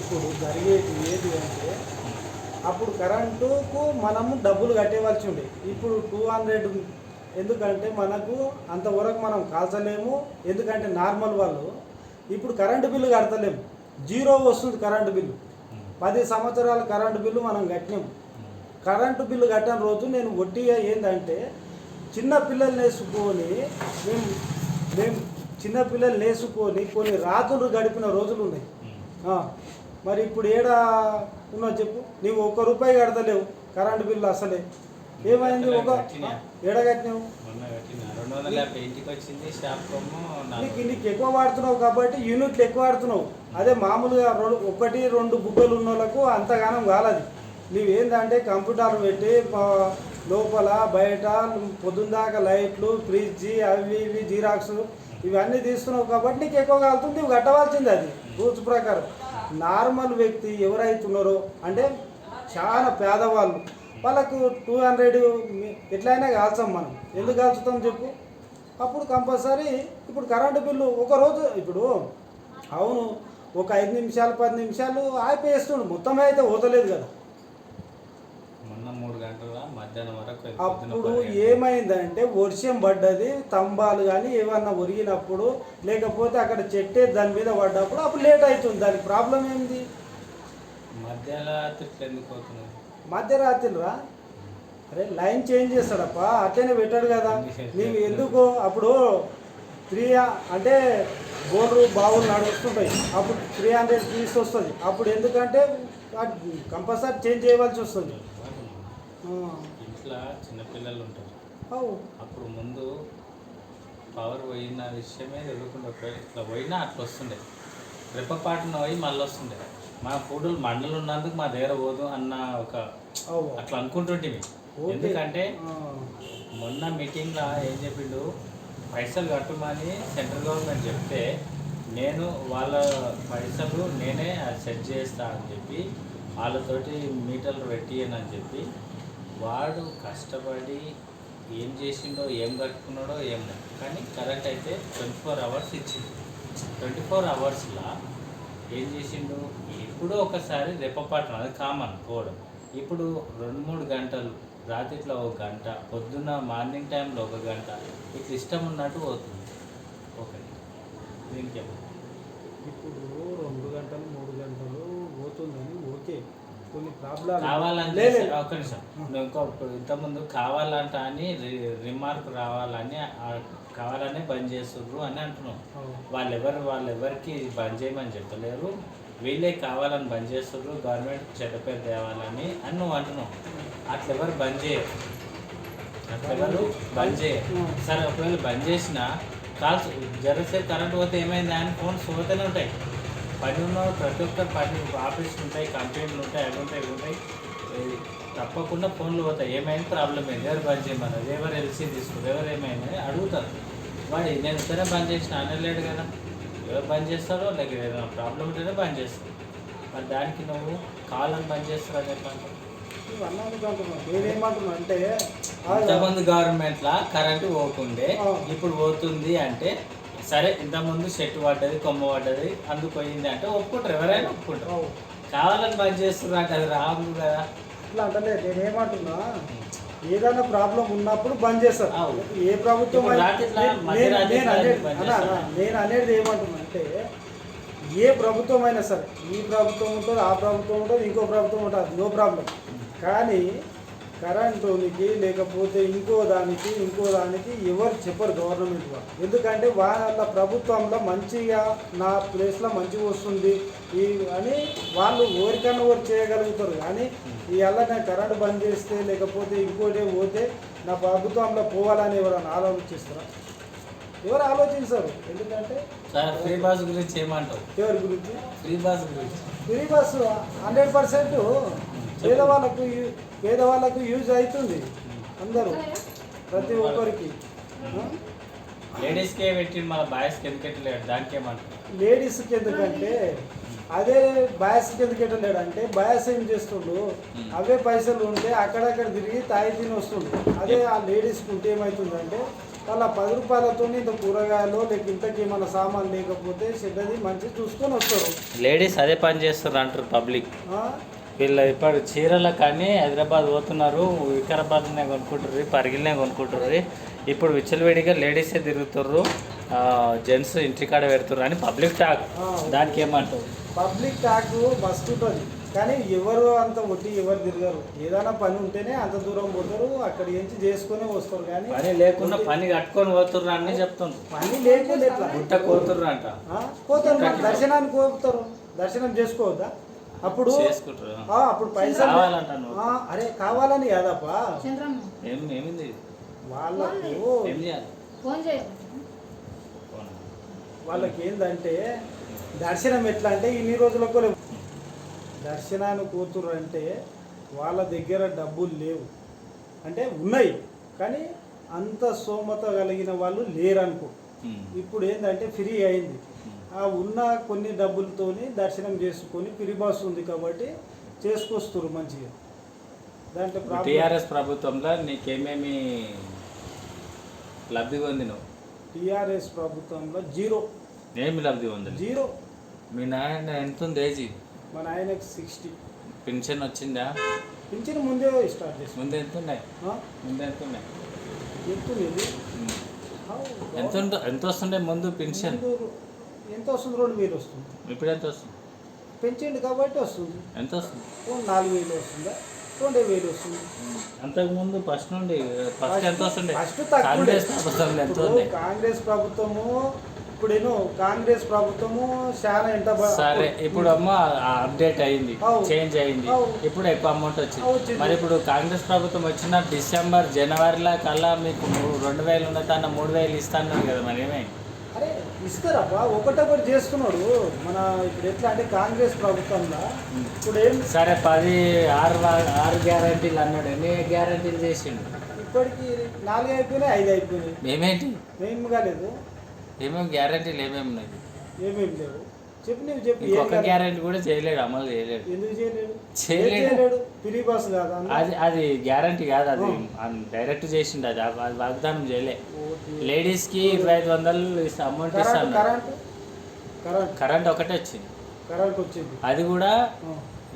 ఇప్పుడు జరిగేది ఏది అంటే అప్పుడు కరెంటుకు మనము డబ్బులు కట్టేవలసి ఉండే. ఇప్పుడు 200 ఎందుకంటే మనకు అంతవరకు మనం కాల్చలేము. ఎందుకంటే నార్మల్ వాళ్ళు ఇప్పుడు కరెంటు బిల్లు కడతలేము, జీరో వస్తుంది కరెంటు బిల్లు. 10 సంవత్సరాల కరెంటు బిల్లు మనం కట్టినాము. కరెంటు బిల్లు కట్టిన రోజు నేను వడ్డీగా ఏంటంటే చిన్న పిల్లలు నేసుకొని మేము మేము చిన్న పిల్లలు నేసుకొని కొన్ని రాత్రులు గడిపిన రోజులు ఉన్నాయి. మరి ఇప్పుడు ఏడా ఉన్నావు చెప్పు, నీవు ₹1 కడతలేవు కరెంటు బిల్లు అసలే. ఏమైంది? ఏడ కట్టినావు? నీకు ఎక్కువ వాడుతున్నావు కాబట్టి యూనిట్లు ఎక్కువ వాడుతున్నావు. అదే మామూలుగా 1-2 బుగ్గలు ఉన్న వాళ్ళకు అంతగానం కాలది. నీవేందంటే కంప్యూటర్ పెట్టి లోపల బయట పొద్దున్న దాకా లైట్లు, ఫ్రిడ్జ్, అవి ఇవి జిరాక్స్ ఇవన్నీ తీస్తున్నావు కాబట్టి నీకు ఎక్కువ కాలుతుంది. నువ్వు కట్టవలసింది అది రూల్స్ ప్రకారం. నార్మల్ వ్యక్తి ఎవరైతున్నారో అంటే చాలా పేదవాళ్ళు, వాళ్ళకు 200 ఎట్లయినా కాల్చాం మనం. ఎందుకు కాల్చుతాం చెప్పు? అప్పుడు కంపల్సరీ ఇప్పుడు కరెంటు బిల్లు ఒకరోజు ఇప్పుడు అవును ఒక 5 నిమిషాలు 10 నిమిషాలు ఆగిపోయేస్తుండు, మొత్తమే అయితే పోతలేదు కదా. 3 గంటల మధ్యాహ్నం వరకు అప్పుడు ఏమైందంటే వర్షం పడ్డది, స్తంభాలు కానీ ఏమన్నా ఒరిగినప్పుడు లేకపోతే అక్కడ చెట్టే దాని మీద పడ్డప్పుడు అప్పుడు లేట్ అవుతుంది. దానికి ప్రాబ్లం ఏంది? మధ్యరాత్రి రా, అరే లైన్ చేంజ్ చేస్తాడప్ప, అట్లనే పెట్టాడు కదా. నీవు ఎందుకు అప్పుడు 3 అంటే బోర్లు బావులు నడుస్తుంటాయి, అప్పుడు 300 పీస్ వస్తుంది. అప్పుడు ఎందుకంటే కంపల్సరీ చేంజ్ చేయవలసి వస్తుంది. ఇంట్లో చిన్నపిల్లలు ఉంటారు, అప్పుడు ముందు పవర్ పోయిన విషయమే తెలియకుండా ఇట్లా పోయినా అట్లా వస్తుండే, రెప్పపాటున పోయి మళ్ళీ వస్తుండే. మా ఫోటోలు మండలు ఉన్నందుకు మా దగ్గర పోదు అన్న ఒక అట్లా అనుకుంటుంటే. ఎందుకంటే మొన్న మీటింగ్లో ఏం చెప్పిండు, పైసలు కట్టమని సెంట్రల్ గవర్నమెంట్ చెప్తే నేను వాళ్ళ పైసలు నేనే సెట్ చేస్తా అని చెప్పి వాళ్ళతోటి మీటర్లు పెట్టియనని చెప్పి వాడు కష్టపడి ఏం చేసిండో ఏం కట్టుకున్నాడో ఏమో, కానీ కరెంట్ అయితే 24 అవర్స్ ఇచ్చిండు. 24 అవర్స్లో ఏం చేసిండు, ఎప్పుడో ఒకసారి రెప్పపాటు అది కామన్ పోవడం. ఇప్పుడు 2-3 గంటలు, రాత్రిలో 1 గంట, పొద్దున్న మార్నింగ్ టైంలో 1 గంట, ఇట్లా ఇష్టం ఉన్నట్టు పోతుంది. ఒకటి దీనికి ఇప్పుడు 2 గంటలు 3 గంటలు పోతుందని ఓకే, కొన్ని ప్రాబ్లం కావాలంటే ఒక నిమిషం ఇంకో ఇంతకుముందు కావాలంట అని రిమార్క్ రావాలని కావాలనే బంద్ చేస్తుర్రు అని అంటున్నాం. వాళ్ళెవరికి బంద్ చేయమని చెప్పలేరు, వీళ్ళే కావాలని బంద్ చేస్తుర్రు, గవర్నమెంట్ చెడ్డ పేరు తేవాలని అని నువ్వు అంటున్నావు. అట్లెవరు బంద్ చేయరు, అట్లెవరు బంద్ చేయరు. సరే ఒకవేళ బంద్ చేసినా కాల్స్ జరసేపు కరెంట్ పోతే ఏమైంది అని ఫోన్స్ పోతూనే ఉంటాయి. పని ఉన్న ప్రతి ఒక్కరు పని ఆఫీసులు ఉంటాయి, కంపెనీలు ఉంటాయి, అవి ఉంటాయి, ఇవి ఉంటాయి, తప్పకుండా ఫోన్లు పోతాయి. ఏమైనా ప్రాబ్లం అయింది, ఎవరు బంద్ చేయమన్నారు, ఎవరు ఎల్సీ తీసుకుంటారు, ఎవరు ఏమైనా అడుగుతారు. వాడి నేను సరే బంద్ చేసిన అనలేడు కదా, ఎవరు బంద్ చేస్తారో లేక ఏదైనా ప్రాబ్లం ఉంటేనే బంద్ చేస్తారు. మరి దానికి నువ్వు కావాలని బంద్ చేస్తావు అని చెప్పంటావు. నేనేమంటున్నా అంటే ఇంతకుముందు గవర్నమెంట్లో కరెంటు పోకుండే ఇప్పుడు పోతుంది అంటే సరే, ఇంతకుముందు చెట్టు పడ్డది, కొమ్మ పడ్డది, అందుకు పోయింది అంటే ఒప్పుకుంటారు, ఎవరైనా ఒప్పుకుంటారు. కావాలని బంద్ చేస్తున్నారు అంటే అది రాదు కదా. ఇట్లా అంటే నేనేమంటున్నా, ఏదైనా ప్రాబ్లం ఉన్నప్పుడు బంద్ చేస్తారు. ఏ ప్రభుత్వం నేను అనేది ఏమంటున్నా అంటే ఏ ప్రభుత్వం అయినా సరే, ఈ ప్రభుత్వం ఉంటుంది, ఆ ప్రభుత్వం ఉంటుంది, ఇంకో ప్రభుత్వం ఉంటుంది, నో ప్రాబ్లం. కానీ కరెంటునికి లేకపోతే ఇంకో దానికి ఎవరు చెప్పరు గవర్నమెంట్ వాళ్ళు. ఎందుకంటే వాళ్ళ ప్రభుత్వంలో మంచిగా నా ప్లేస్లో మంచిగా వస్తుంది అని వాళ్ళు ఎవరికైనా ఎవరు చేయగలుగుతారు. కానీ ఇవాళ నేను కరెంటు బంద్ చేస్తే లేకపోతే ఇంకోటి పోతే నా ప్రభుత్వంలో పోవాలని ఎవరైనా ఆలోచిస్తారా? ఎవరు ఆలోచించరు. ఎందుకంటే ఫ్రీ బస్ గురించి ఏమంటావు? ఎవరి గురించి? ఫ్రీ బస్ గురించి. ఫ్రీ బస్సు 100% పేదవాళ్ళకు యూజ్ అవుతుంది. అందరూ ప్రతి ఒక్కరికి. లేడీస్కే పెట్టి మళ్ళీ బాయ్స్కి ఎందుకు పెట్టలేడు, దానికి ఏమంటారు? లేడీస్కి ఎందుకంటే అదే బాయ్స్కి ఎందుకు పెట్టలేడు అంటే బాయ్స్ ఏం చేస్తుండు, అవే పైసలు ఉంటే అక్కడక్కడ తిరిగి తాగి తిని వస్తుండు. అదే ఆ లేడీస్కి ఉంటే ఏమవుతుందంటే వాళ్ళ 10 రూపాయలతో ఇంత కూరగాయలు లేక ఇంతకి ఏమైనా సామాన్ లేకపోతే చెడ్డది మంచి చూసుకొని వస్తారు. లేడీస్ అదే పని చేస్తారు అంటారు పబ్లిక్. వీళ్ళు ఇప్పుడు చీరల కానీ హైదరాబాద్ పోతున్నారు, వికారాబాద్నే కొనుక్కుంటారు, పరిగిలనే కొనుక్కుంటారు. ఇప్పుడు విచ్చలవిడిగా లేడీసే తిరుగుతుర్రు, జెంట్స్ ఇంటికాడ పెడుతుర్రు అని పబ్లిక్ టాక్. దానికి ఏమంటారు? పబ్లిక్ టాక్ మస్తు ఉంటుంది, కానీ ఎవరు అంత ఒట్టి ఎవరు తిరగరు. ఏదైనా పని ఉంటేనే అంత దూరం పోతారు, అక్కడి నుంచి చేసుకునే వస్తారు. కానీ పని లేకుండా పని కట్టుకొని పోతుర్రు అని చెప్తుంది. పని లేకుండా ఎట్లా గుట్ట కోతుర్రు అంట. పోతారు, దర్శనానికి పోతారు. దర్శనం చేసుకోవద్దా? అప్పుడు చేసుకుంటారు. అప్పుడు పైసలు కావాలంటాను. అరే కావాలని కాదప్పా, ఏమింది వాళ్ళకు ఏం చేయాలి? వాళ్ళకి ఏంటంటే దర్శనం ఎట్లా అంటే ఇన్ని రోజులకు దర్శనాన్ని కూతురు అంటే వాళ్ళ దగ్గర డబ్బులు లేవు అంటే ఉన్నాయి, కానీ అంత స్తోమత కలిగిన వాళ్ళు లేరనుకో. ఇప్పుడు ఏంటంటే ఫ్రీ అయింది, ఆ ఉన్న కొన్ని డబ్బులతోని దర్శనం చేసుకొని ఫ్రీ బస్ ఉంది కాబట్టి చేసుకొస్తారు మంచిగా. దాంట్లో టీఆర్ఎస్ ప్రభుత్వంలో నీకేమేమి లబ్ధి పొందినవు? టీఆర్ఎస్ ప్రభుత్వంలో జీరో. ఏమి లబ్ధి పొందలేదు? జీరో. మీ నాయన ఎంత ఉంది ఏజీ? మా నాయనకి 60. పెన్షన్ వచ్చిందా? పెన్షన్ ముందే స్టార్ట్ చేసి. ముందు ఎంత ఉన్నాయి? ముందు ఎంత ఉన్నాయి? ఎంత వస్తుండే ముందు పెన్షన్? ఎంత వస్తుంది? 2000 వస్తుంది. ఇప్పుడు ఎంత వస్తుంది? పెంచిండు కాబట్టి వస్తుంది. ఎంత వస్తుంది? 4000 వస్తుందా? 20,000 వస్తుంది. అంతకుముందు ఫస్ట్ నుండి ఎంత వస్తుండే? ఫస్ట్ కాంగ్రెస్ ప్రభుత్వం ఎంత ఉంది? కాంగ్రెస్ ప్రభుత్వము ఇప్పుడేను కాంగ్రెస్ ప్రభుత్వము చాలా ఎంత సరే, ఇప్పుడు అమ్మ అప్డేట్ అయింది, చేంజ్ అయింది, ఇప్పుడు ఎక్కువ అమౌంట్ వచ్చింది. మరి ఇప్పుడు కాంగ్రెస్ ప్రభుత్వం వచ్చిన డిసెంబర్ జనవరిలో కల్లా మీకు 2000 ఉన్నదన్న 3000 ఇస్తాన్నారు కదా, మరి ఏమైంది? అరే ఇస్తారబ్బా, ఒకటొకటి చేస్తున్నాడు మన. ఇప్పుడు ఎట్లా అంటే కాంగ్రెస్ ప్రభుత్వంలో ఇప్పుడు ఏం సరే 6 గ్యారంటీలు అన్నాడు, ఎన్ని గ్యారంటీలు చేసిండు? ఇప్పటికి 4 అయిపోయినాయి, 5 అయిపోయినాయి. ఏమేంటి? ఏం కాలేదు. ఏమేమి గ్యారంటీలు ఏమేమి ఉన్నాయి? ఏమేమి లేవు చెప్పు, నువ్వు చెప్పు. ఇంకొక గ్యారంటీ కూడా చేయలేడు, అమలు చేయలేడు. ఎందుకు చేయలేడు? ఫ్రీ బస్ కాదా? అది గ్యారంటీ కాదు, అది డైరెక్ట్ చేసిండు. అది వాగ్దానం చేయలే. లేడీస్కి 2500 అమౌంట్ ఇస్తాను. కరెంట్ ఒకటే వచ్చింది. కరెంట్ వచ్చింది, అది కూడా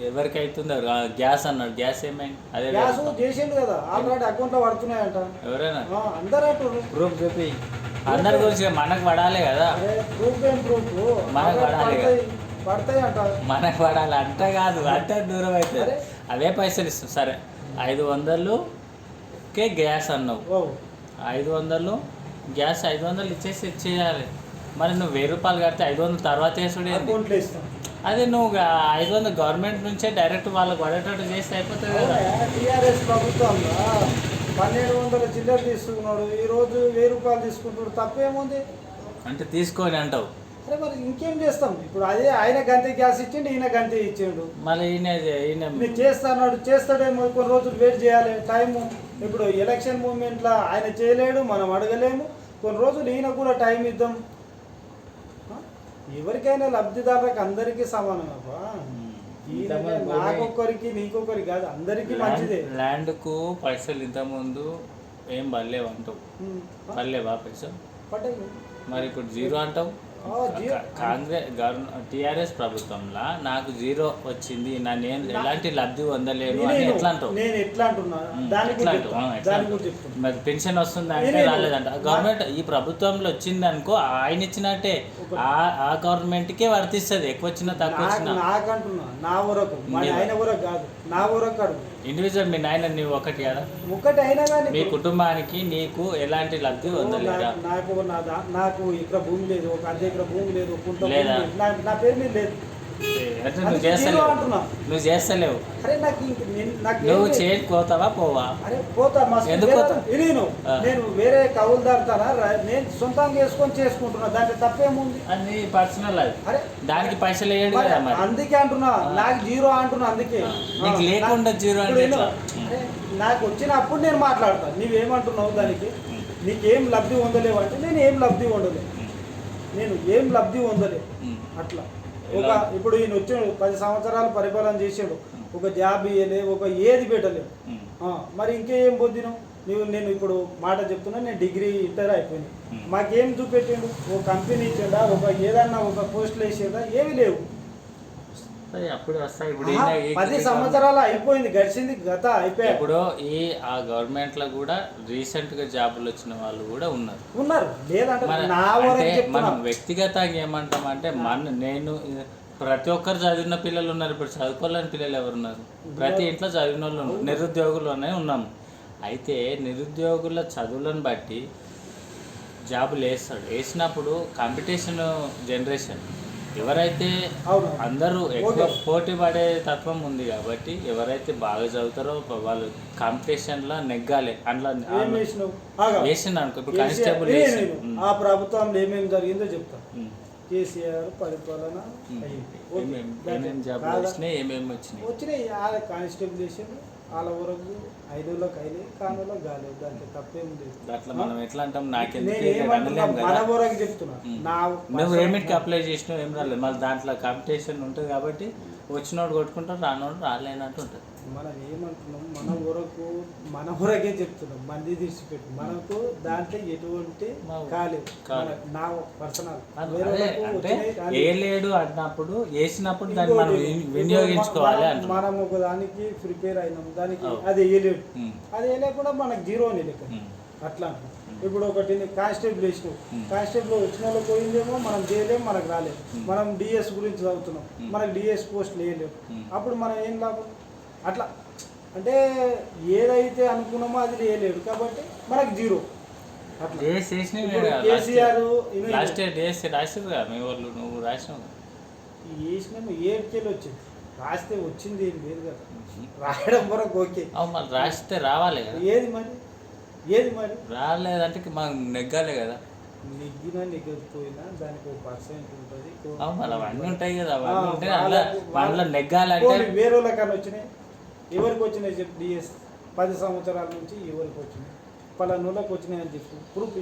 ఎవరికి అవుతుందో. గ్యాస్ అన్నాడు, గ్యాస్ ఏమైంది? అదే గ్యాస్ చేసిండు కదా, ఆల్రెడీ అకౌంట్లో పడుతున్నాయంట. ఎవరైనా అందరూ అంటారు. ప్రూఫ్ చెప్పి అందరి గురించి మనకు పడాలి కదా. ప్రూఫ్ మనకు పడాలి కదా, పడతాయి అంట. మనకు పడాలి అంట కాదు, అంటే దూరం అవుతుంది. అవే పైసలు ఇస్తాం. సరే 500కే గ్యాస్ అన్నావు, 500 గ్యాస్ 500 ఇచ్చేయాలి. మరి నువ్వు 1000 రూపాయలు కడితే 500 తర్వాత వేసుడే. అదే నువ్వు 500 గవర్నమెంట్ నుంచే డైరెక్ట్ వాళ్ళకి పడేటట్టు చేస్తే అయిపోతుంది కదా. టీఆర్ఎస్ ప్రభుత్వంలో 1200 చిల్లర తీసుకున్నాడు, ఈరోజు 1000 రూపాయలు తీసుకుంటాడు, తప్పేముంది అంటే తీసుకొని అంటావు. అరే మరి ఇంకేం చేస్తాం? ఇప్పుడు అదే ఆయన గంతే గ్యాస్ ఇచ్చిండు, ఈయన గంతే ఇచ్చిండు. మళ్ళీ ఈయన నేను చేస్తాడు, చేస్తాడేమో, కొన్ని రోజులు వెయిట్ చేయాలి టైము. ఇప్పుడు ఎలక్షన్ మూమెంట్లో ఆయన చేయలేడు, మనం అడగలేము. కొన్ని రోజులు ఈయన కూడా టైం ఇద్దాం. ఎవరికైనా లబ్ధిదారులకు అందరికీ సమానం అబ్బా. నాకొక్కరికి నీకొక్కరికి కాదు, అందరికీ మంచిదే. ల్యాండ్కు పైసలు ఇంతకుముందు ఏం పడలేవు అంటావు, పడలేవా పైసలు? పడ్డాయి. మరి ఇప్పుడు జీరో అంటావు. టీఆర్ఎస్ ప్రభుత్వంలో నాకు జీరో వచ్చింది, నేను ఎలాంటి లబ్ధి పొందలేను అని ఎట్లా అంటావు? నేను ఎట్లా అంటున్నా, మరి పెన్షన్ వస్తుంది అంటే రాలేదంట. గవర్నమెంట్ ఈ ప్రభుత్వంలో వచ్చింది అనుకో, ఆయన ఇచ్చినట్టే ఆ గవర్నమెంట్కే వర్తిస్తుంది, ఎక్కువ వచ్చినా తక్కువ వచ్చినా. నాకంటున్నా నా వరకు, ఆయన వరకు కాదు, నా వరకు అడుగు. ఇండివిజువల్ మీ నాయన నీవు ఒకటి కదా, ఒకటి అయినా కానీ మీ కుటుంబానికి నీకు ఎలాంటి లబ్ధి పొందలేదా? నాకు ఇక్కడ భూమి లేదు, ఒక అర్ధ ఎకరా భూమి లేదు, నా పేరు మీద లేదు. నువ్వు చేస్తలేవు. నువ్వు చేయకపోతావా పోవా? అరే పోతా. నేను వేరే కవులు దాడతానా? నేను సొంతంగా చేసుకుంటున్నా, దాంట్లో తప్పేముంది? అది పర్సనల్. అది అరే దానికి పైసలు వేయడు కదా. అందుకే అంటున్నా, నాకు జీరో అంటున్నా. అందుకే నీకు లేకుండా జీరో అంటే నాకు వచ్చినప్పుడు నేను మాట్లాడతాను. నువ్వేమంటున్నావు దానికి? నీకేం లబ్ధి పొందలేవు అంటే నేను ఏం లబ్ధి పొందలేదు, నేను ఏం లబ్ధి పొందలేదు. అట్లా ఒక ఇప్పుడు ఈయన వచ్చాడు, 10 సంవత్సరాలు పరిపాలన చేసాడు, ఒక జాబ్ ఇవ్వలే, ఒక ఏది పెట్టలేదు. మరి ఇంకేం పొందినావు? నేను ఇప్పుడు మాట చెప్తున్నా, నేను డిగ్రీ ఇంటర్ అయిపోయింది. మాకేం చూపెట్టిండు? ఒక కంపెనీ ఇచ్చిండా, ఏదన్నా ఒక పోస్టులు వేసిండా? ఏమీ లేవు. అప్పుడు వస్తాయి. ఇప్పుడు 10 సంవత్సరాలు అయిపోయింది, గడిచింది, గత అయిపోయి. ఇప్పుడు ఆ గవర్నమెంట్ లో కూడా రీసెంట్ గా జాబులు వచ్చిన వాళ్ళు కూడా ఉన్నారు. లేదంటే మనం వ్యక్తిగతంగా ఏమంటామంటే నేను ప్రతి ఒక్కరు చదివిన పిల్లలు ఉన్నారు, ఇప్పుడు చదువుకోలేని పిల్లలు ఎవరున్నారు? ప్రతి ఇంట్లో చదివిన వాళ్ళు ఉన్నారు, నిరుద్యోగులునే ఉన్నాము. అయితే నిరుద్యోగుల చదువులను బట్టి జాబులు వేసినప్పుడు కాంపిటీషన్ జనరేషన్, ఎవరైతే అందరూ ఎక్కువ పోటీ పడే తత్వం ఉంది కాబట్టి ఎవరైతే బాగా చదువుతారో వాళ్ళు కాంపిటీషన్లో నెగ్గాలి. అందులో వేసింది అనుకో, ఇప్పుడు కానిస్టేబుల్ ఆ ప్రభుత్వంలో ఏమేమి జరిగిందో చెప్తా. కేసీఆర్ పరిపాలన ఏమేమి వచ్చినాయి, కానిస్టేబుల్ వేసాడు, వాళ్ళ వరకు 5 రోజులకు అయినాయి, కానులకు కాలేదు, దాంట్లో తప్పేం లేదు. అట్లా మనం ఎట్లా అంటాం? మన వరకు చెప్తున్నా. నువ్వు ఏమిటికి అప్లై చేసినావు, ఏం రాలేదు, మళ్ళీ దాంట్లో కాంపిటీషన్ ఉంటుంది కాబట్టి వచ్చినోడు కొట్టుకుంటారు, రానోడు రాలేనట్టు ఉంటుంది. మనం ఏమంటున్నాం, మన వరకే చెప్తున్నాం, మంది తీసిపెట్టి మనకు దాంట్లో ఎటువంటి కాలేదు. నా పర్సనల్ ఏ లేడు అన్నప్పుడు వేసినప్పుడు దాన్ని మనం వినియోగించుకోవాలి. మనం ఒక దానికి ప్రిపేర్ అయినాం, దానికి అది వేయలేడు, అది వేయలేకుండా మనకు జీరో అని లెక్క. అట్లా ఇప్పుడు ఒకటి కానిస్టేబుల్ వేసినావు, కానిస్టేబుల్ వచ్చిన వాళ్ళు పోయిందేమో, మనం చేయలేము, మనకు రాలేదు. మనం డిఎస్ గురించి చదువుతున్నాం, మనకు డిఎస్ పోస్టులు వేయలేము, అప్పుడు మనం ఏం లాభం? అట్లా అంటే ఏదైతే అనుకున్నామో అది వేయలేడు కాబట్టి మనకు జీరో. కేసీఆర్ వేసినాము, ఏడుకెళ్ళి వచ్చింది, రాస్తే వచ్చింది ఏం లేదు కదా, రాయడం వరకు ఓకే, రాస్తే రావాలి కదా. ఏది మరి రాలేదంటే మనం నెగ్గాలి కదా. నెగ్గినా నెగ్గకపోయినా దానికి ఒక పర్సెంట్ ఉంటుంది, అవన్నీ ఉంటాయి కదా. అవన్నీ ఉంటాయి, అందులో నెగ్గాలంటే వేరే వాళ్ళకన్నా వచ్చినాయి. ఎవరికి వచ్చినాయి చెప్పు? డిఎస్ 10 సంవత్సరాల నుంచి ఎవరికి వచ్చినాయి? పలానోళ్ళకి వచ్చినాయి అని చెప్పు, ప్రూఫ్.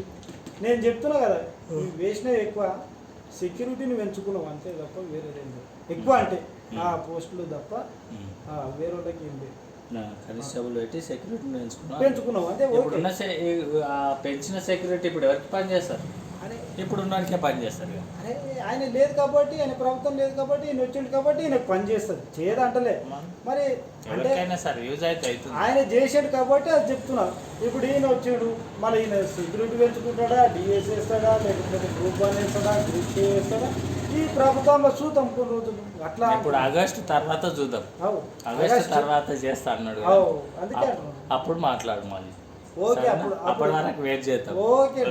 నేను చెప్తున్నా కదా, వేసినవి ఎక్కువ, సెక్యూరిటీని పెంచుకున్నావు అంతే తప్ప వేరేదేం లేదు. ఎక్కువ అంటే ఆ పోస్టులు తప్ప వేరే వాళ్ళకి ఏం లేదు. కానిస్టేబుల్ పెట్టి సెక్యూరిటీ పెంచుకున్నావు అంటే ఇప్పుడున్న పెంచిన సెక్యూరిటీ ఇప్పుడు ఎవరికి పని చేస్తారు? ఇప్పుడు ఉన్నవాడికే పని చేస్తారు. అరే ఆయన లేదు కాబట్టి, ఆయన ప్రభుత్వం లేదు కాబట్టి, ఈయన వచ్చిండు కాబట్టి ఈయనకు పని చేస్తుంది, చేయదంటలే. మరి ఎవరికైనా సరే యూజ్ అయితే ఆయన చేసాడు కాబట్టి అది చెప్తున్నా. ఇప్పుడు ఈయన వచ్చిండు, మళ్ళీ ఈయన సెక్యూరిటీ పెంచుకుంటాడా, డిఎస్ వేస్తాడా, లేకపోతే గ్రూప్ 1 వేస్తాడా, గ్రూప్ 2 వేస్తాడా? ఈ ప్రభుత్వంలో చూద్దాం కొన్ని రోజులు అట్లా. ఇప్పుడు ఆగస్టు తర్వాత చూద్దాం, ఆగస్టు తర్వాత చేస్తా అన్నాడు, అప్పుడు మాట్లాడు మళ్ళీ. ఓకే, అప్పటి వరకు వెయిట్ చేద్దాం. ఓకే.